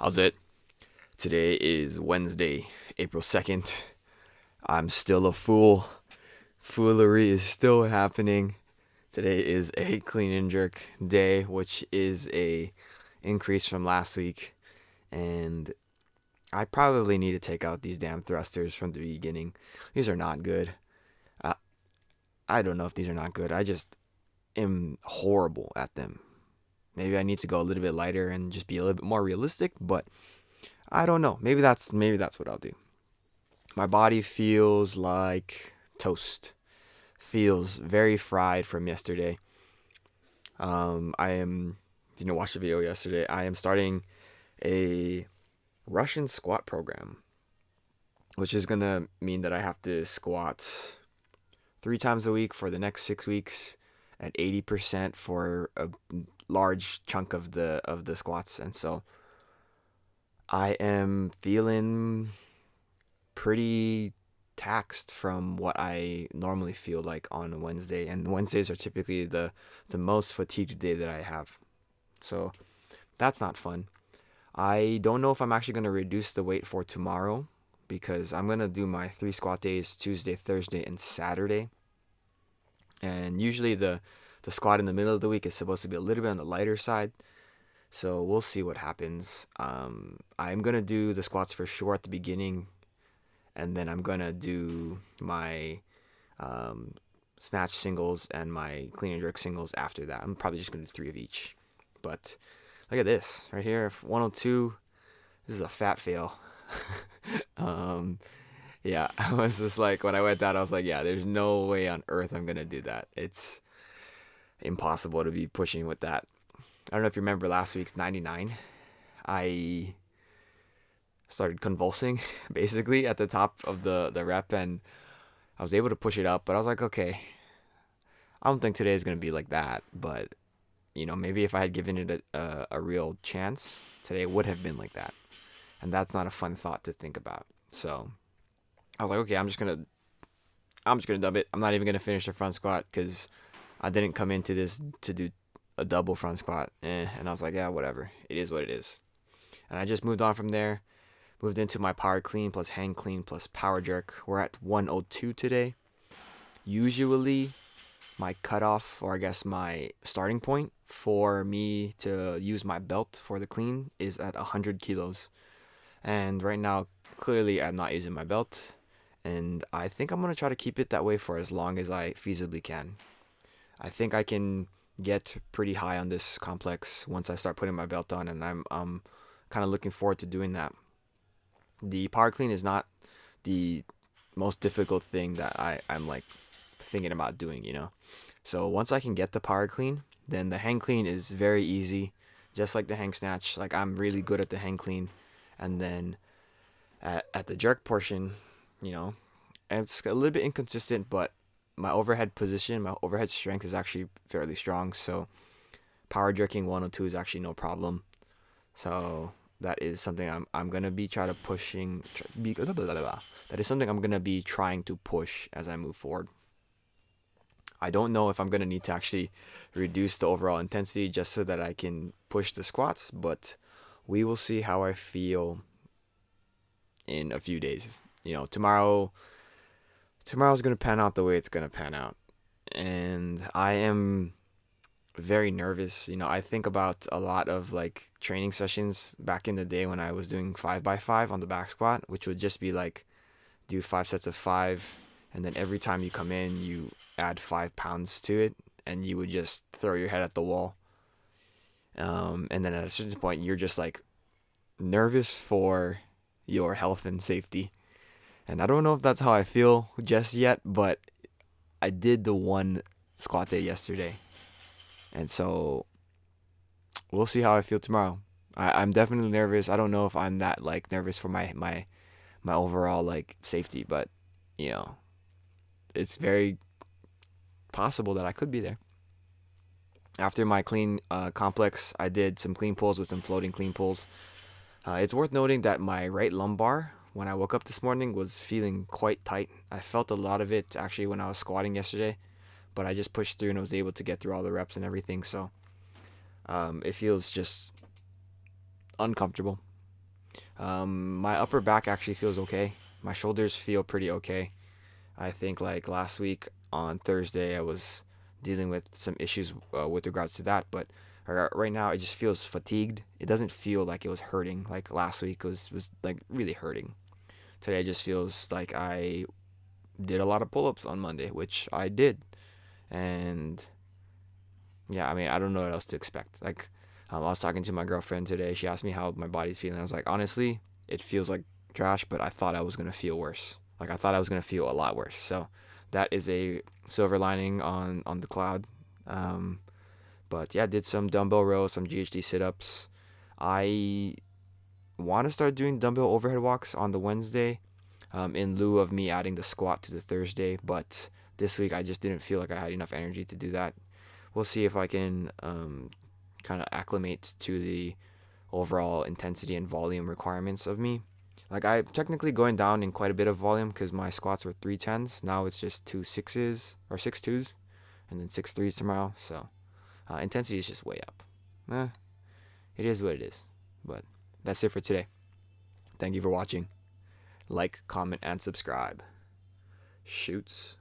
How's it? Today is Wednesday, April 2nd. I'm still a fool. Foolery is still happening. Today is a clean and jerk day, which is a increase from last week. And I probably need to take out these damn thrusters from the beginning. These are not good. I, I don't know if these are not good. I just am horrible at them. Maybe I need to go a little bit lighter and just be a little bit more realistic, but I don't know. Maybe that's what I'll do. My body feels like toast. Feels very fried from yesterday. I am didn't watch the video yesterday. I am starting a Russian squat program, which is gonna mean that I have to squat 3 times a week for the next 6 weeks at 80% for a large chunk of the squats, and so I am feeling pretty taxed from what I normally feel like on a Wednesday, and Wednesdays are typically the most fatigued day that I have. So that's not fun. I don't know if I'm actually going to reduce the weight for tomorrow because I'm going to do my 3 squat days Tuesday, Thursday, and Saturday. And usually the squat in the middle of the week is supposed to be a little bit on the lighter side. So we'll see what happens. I'm going to do the squats for sure at the beginning, and then I'm gonna do my snatch singles and my clean and jerk singles after that. I'm probably just gonna do 3 of each. But look at this right here, 102. This is a fat fail. um, yeah, I was just like, when I went down, I was like, yeah, there's no way on earth I'm gonna do that. It's impossible to be pushing with that. I don't know if you remember last week's 99. I started convulsing basically at the top of the rep, and I was able to push it up, but I was like, okay, I don't think today is going to be like that, but maybe if I had given it a real chance, today would have been like that. And that's not a fun thought to think about. So I was like, okay, I'm just gonna dub it. I'm not even gonna finish the front squat because I didn't come into this to do a double front squat. And I was like, yeah, whatever. It is what it is. And I just moved on from there. Moved into my power clean plus hang clean plus power jerk. We're at 102 today. Usually my cutoff, or I guess my starting point for me to use my belt for the clean is at 100 kilos. And right now, clearly I'm not using my belt. And I think I'm going to try to keep it that way for as long as I feasibly can. I think I can get pretty high on this complex once I start putting my belt on, and I'm kind of looking forward to doing that. The power clean is not the most difficult thing that I'm like thinking about doing. So once I can get the power clean, then the hang clean is very easy, just like the hang snatch. Like, I'm really good at the hang clean. And then at the jerk portion, you know, it's a little bit inconsistent, but my overhead position, my overhead strength is actually fairly strong. So power jerking 102 is actually no problem. So that is something I'm gonna be try to pushing. That is something I'm gonna be trying to push as I move forward. I don't know if I'm gonna need to actually reduce the overall intensity just so that I can push the squats, but we will see how I feel in a few days. Tomorrow's gonna pan out the way it's gonna pan out, and I am very nervous. I think about a lot of like training sessions back in the day when I was doing 5x5 on the back squat, which would just be like do 5 sets of 5, and then every time you come in, you add 5 pounds to it, and you would just throw your head at the wall. And then at a certain point, you're just like nervous for your health and safety. And I don't know if that's how I feel just yet, but I did the one squat day yesterday. And so we'll see how I feel tomorrow. I'm definitely nervous. I don't know if I'm that like nervous for my overall like safety, but you know, it's very possible that I could be there. After my clean complex, I did some clean pulls with some floating clean pulls. It's worth noting that my right lumbar, when I woke up this morning, was feeling quite tight. I felt a lot of it actually when I was squatting yesterday, but I just pushed through and was able to get through all the reps and everything. So it feels just uncomfortable. My upper back actually feels okay. My shoulders feel pretty okay. I think like last week on Thursday I was dealing with some issues with regards to that, but right now it just feels fatigued. It doesn't feel like it was hurting like last week was like really hurting. Today it just feels like I did a lot of pull-ups on Monday, which I did. And yeah, I mean, I don't know what else to expect. Like, I was talking to my girlfriend today. She asked me how my body's feeling. I was like, honestly, it feels like trash, but I thought I was gonna feel worse. Like, I thought I was gonna feel a lot worse. So, that is a silver lining on the cloud. Um, but yeah, did some dumbbell rows, some GHD sit-ups. I want to start doing dumbbell overhead walks on the Wednesday, in lieu of me adding the squat to the Thursday. But this week I just didn't feel like I had enough energy to do that. We'll see if I can kind of acclimate to the overall intensity and volume requirements of me. Like I'm technically going down in quite a bit of volume because my squats were 3 10s. Now it's just 2 6s or 6 2s, and then 6 3s tomorrow. So intensity is just way up. Eh, it is what it is. But that's it for today. Thank you for watching. Like, comment, and subscribe. Shoots.